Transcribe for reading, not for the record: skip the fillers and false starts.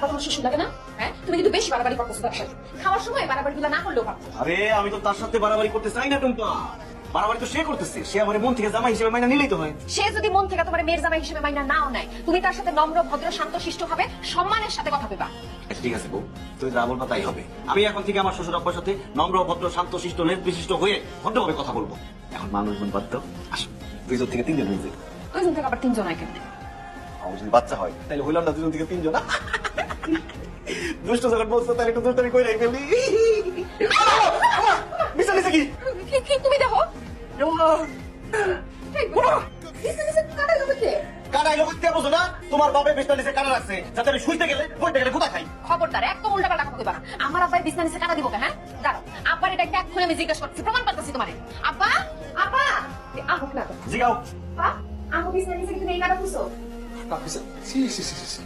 আব্বা তোমার শ্বশুর লাগে না? হ্যাঁ, তুমি কিন্তু বেশি বাড়াবাড়ি করতেছো তার সাথে। খাওয়ার সময় বাড়াবাড়িগুলো না করলেও পারতো। আরে আমি তো তার সাথে বাড়াবাড়ি করতে চাই না টুম্পা, বাড়াবাড়ি তো সে করতেছে। সে আমার মন থেকে জামাই হিসেবে মাইনা নিলেই তো হয়। সে যদি মন থেকে তোমার মেয়ের জামাই হিসেবে মাইনা নাও নেয়, তুমি তার সাথে নম্র ভদ্র শান্ত শিষ্ট হবে, সম্মানের সাথে কথা বলবা। আচ্ছা ঠিক আছে বউ, তুমি যা বলবা তাই হবে। আমি এখন থেকে আমার শ্বশুর আব্বার সাথে নম্র ভদ্র শান্ত শিষ্ট বিশিষ্ট হয়ে ভদ্রভাবে কথা বলবো। এখন মানুষজন বাদ দাও, আসো 2 জন থেকে 3 জন হয়েছে। 2 জন থেকে আবার 3 জন হয় কেন? আমার যদি বাচ্চা হয় তাহলে হইলাম না 2 জন থেকে 3 জন। দুষ্ট যখন বলছো তাহলে একটু দুষ্টামি করে ফেলি। নিচে নিচে কি কি তুমি দেখো? কাটা এলো বুঝতে পারছো না? তোমার বাপে বিছনা নিচে কাটা রাখছে যাতে আমি শুইতে গেলে কোথা খাই। খবরদার একদম উল্টা পাল্টা কথা কইবা না। আমার আব্বার বিছনা নিচে কাটা দিব কেন? হ্যাঁ, দাঁড়াও। আব্বার এটা এক্ষুনি আমি জিজ্ঞাসা করতেছি, প্রমাণ করতেছি তোমারে। আব্বা, আব্বা, আহুক না। জিগাও। আব্বা, আমু বিছনা নিচে কি তুমি এই কাটা খুঁজছো? C C C C